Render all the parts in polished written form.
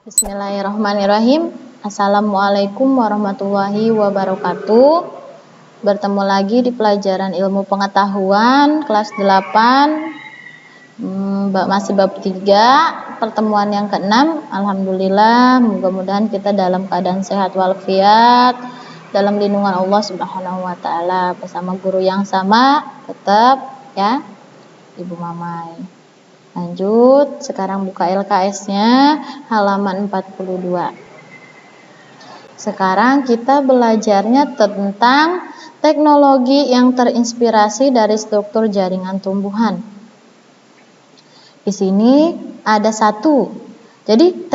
Bismillahirrahmanirrahim. Assalamualaikum warahmatullahi wabarakatuh. Bertemu lagi di pelajaran ilmu pengetahuan kelas 8, masih bab 3, pertemuan yang ke-6. Alhamdulillah, mudah-mudahan kita dalam keadaan sehat walafiat, dalam lindungan Allah Subhanahu wa taala, bersama guru yang sama tetap ya, Ibu Mamai. Lanjut, sekarang buka LKS-nya halaman 42. Sekarang kita belajarnya tentang teknologi yang terinspirasi dari struktur jaringan tumbuhan. Di sini ada satu. Jadi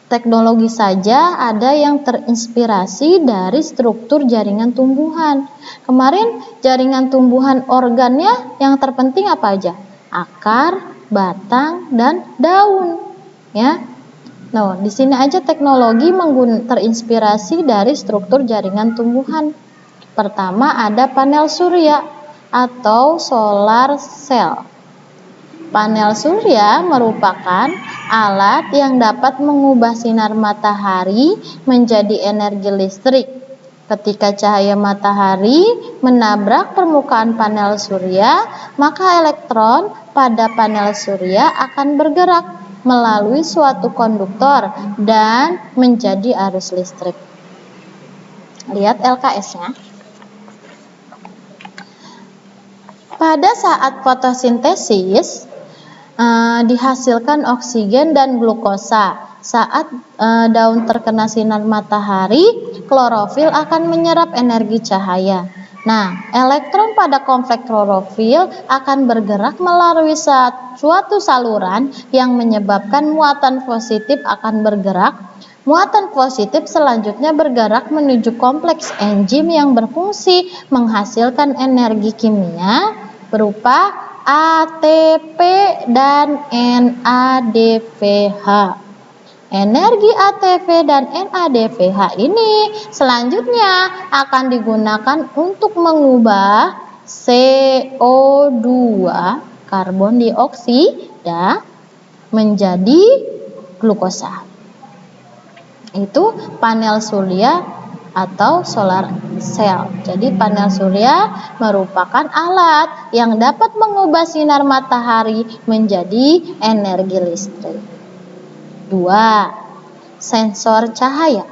teknologi saja ada yang terinspirasi dari struktur jaringan tumbuhan. Kemarin jaringan tumbuhan organnya yang terpenting apa aja? Akar, batang, dan daun, ya. Nah, di sini aja teknologi terinspirasi dari struktur jaringan tumbuhan. Pertama ada panel surya atau solar cell. Panel surya merupakan alat yang dapat mengubah sinar matahari menjadi energi listrik. Ketika cahaya matahari menabrak permukaan panel surya, maka elektron pada panel surya akan bergerak melalui suatu konduktor dan menjadi arus listrik. Lihat LKS-nya. Pada saat fotosintesis dihasilkan oksigen dan glukosa. Saat daun terkena sinar matahari, klorofil akan menyerap energi cahaya. Nah, elektron pada kompleks klorofil akan bergerak melalui suatu saluran yang menyebabkan muatan positif akan bergerak. Muatan positif selanjutnya bergerak menuju kompleks enzim yang berfungsi menghasilkan energi kimia berupa ATP dan NADPH. Energi ATP dan NADPH ini selanjutnya akan digunakan untuk mengubah CO2 karbon dioksida menjadi glukosa. Itu panel surya atau solar cell. Jadi panel surya merupakan alat yang dapat mengubah sinar matahari menjadi energi listrik. 2. Sensor cahaya.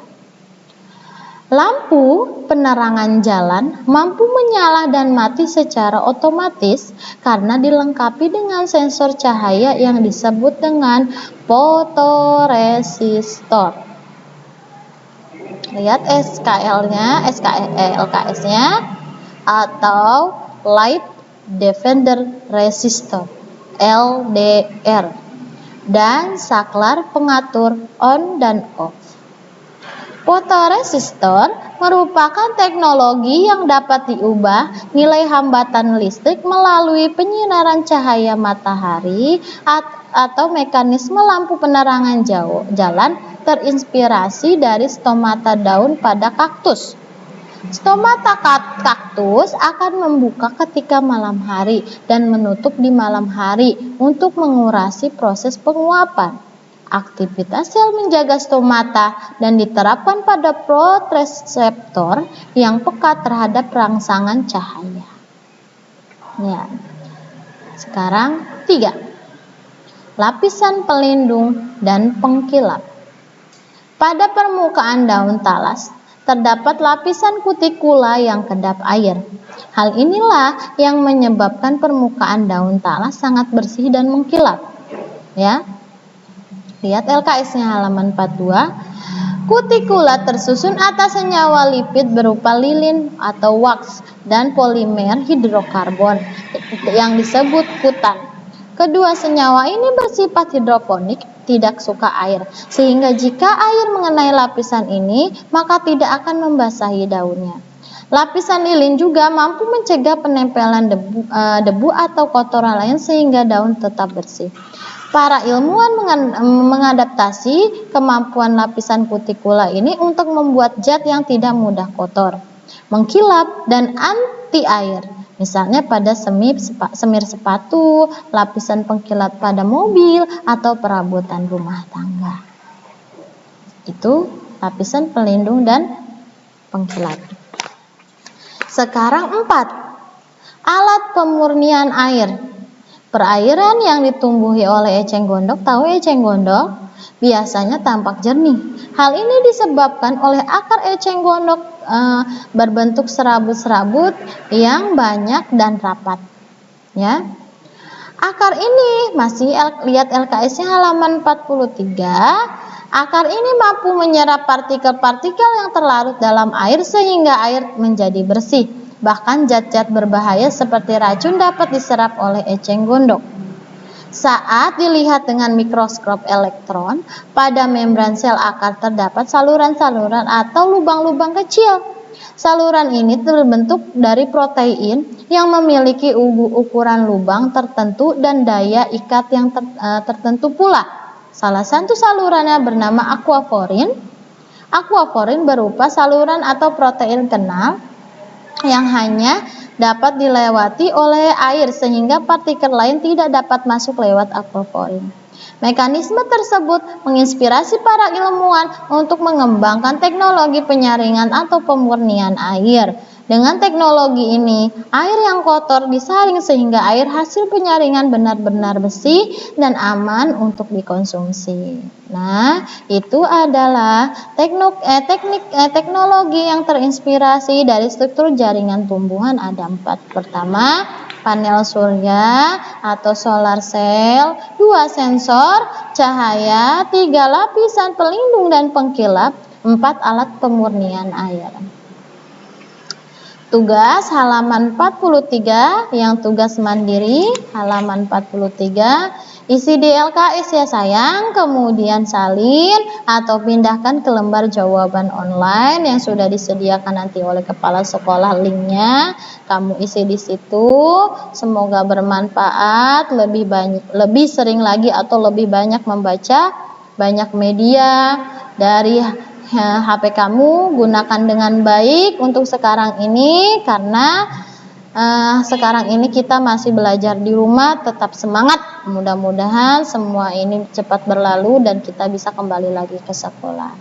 Lampu penerangan jalan mampu menyala dan mati secara otomatis karena dilengkapi dengan sensor cahaya yang disebut dengan fotoresistor. Lihat LKS-nya atau Light Defender Resistor LDR dan saklar pengatur on dan off. Fotoresistor merupakan teknologi yang dapat diubah nilai hambatan listrik melalui penyinaran cahaya matahari atau mekanisme lampu penerangan jalan terinspirasi dari stomata daun pada kaktus. Stomata kaktus akan membuka ketika malam hari dan menutup di malam hari untuk mengurasi proses penguapan. Aktivitas sel menjaga stomata dan diterapkan pada fotoreseptor yang peka terhadap rangsangan cahaya. Ya. Sekarang 3. Lapisan pelindung dan pengkilap. Pada permukaan daun talas terdapat lapisan kutikula yang kedap air. Hal inilah yang menyebabkan permukaan daun talas sangat bersih dan mengkilap. Ya. Lihat LKS-nya halaman 42. Kutikula tersusun atas senyawa lipid berupa lilin atau wax dan polimer hidrokarbon yang disebut kutan. Kedua senyawa ini bersifat hidroponik, tidak suka air, sehingga jika air mengenai lapisan ini, maka tidak akan membasahi daunnya. Lapisan lilin juga mampu mencegah penempelan debu atau kotoran lain sehingga daun tetap bersih. Para ilmuwan mengadaptasi kemampuan lapisan kutikula ini untuk membuat zat yang tidak mudah kotor, mengkilap, dan anti air. Misalnya pada semir sepatu, lapisan pengkilap pada mobil, atau perabotan rumah tangga. Itu lapisan pelindung dan pengkilap. Sekarang 4. Alat pemurnian air. Perairan yang ditumbuhi oleh eceng gondok, tahu eceng gondok, biasanya tampak jernih. Hal ini disebabkan oleh akar eceng gondok berbentuk serabut-serabut yang banyak dan rapat. Ya. Akar ini masih lihat LKS-nya halaman 43. Akar ini mampu menyerap partikel-partikel yang terlarut dalam air sehingga air menjadi bersih. Bahkan zat-zat berbahaya seperti racun dapat diserap oleh eceng gondok. Saat dilihat dengan mikroskop elektron, pada membran sel akar terdapat saluran-saluran atau lubang-lubang kecil. Saluran ini terbentuk dari protein yang memiliki ukuran lubang tertentu dan daya ikat yang tertentu pula. Salah satu salurannya bernama aquaporin. Aquaporin berupa saluran atau protein kenal yang hanya dapat dilewati oleh air sehingga partikel lain tidak dapat masuk lewat aquaporin. Mekanisme tersebut menginspirasi para ilmuwan untuk mengembangkan teknologi penyaringan atau pemurnian air. Dengan teknologi ini, air yang kotor disaring sehingga air hasil penyaringan benar-benar bersih dan aman untuk dikonsumsi. Nah, itu adalah teknologi yang terinspirasi dari struktur jaringan tumbuhan. Ada 4. Pertama, panel surya atau solar cell, 2 sensor cahaya, 3 lapisan pelindung dan pengkilap, 4 alat pemurnian air. Tugas halaman 43 yang tugas mandiri halaman 43, isi di LKS ya sayang, kemudian salin atau pindahkan ke lembar jawaban online yang sudah disediakan nanti oleh kepala sekolah, linknya kamu isi di situ. Semoga bermanfaat, lebih sering lagi atau lebih banyak membaca banyak media dari HP kamu, gunakan dengan baik untuk sekarang ini karena sekarang ini kita masih belajar di rumah. Tetap semangat, mudah-mudahan semua ini cepat berlalu dan kita bisa kembali lagi ke sekolah.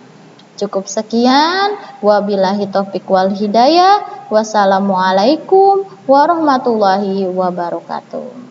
Cukup sekian, wabillahi taufiq wal hidayah, wassalamualaikum warahmatullahi wabarakatuh.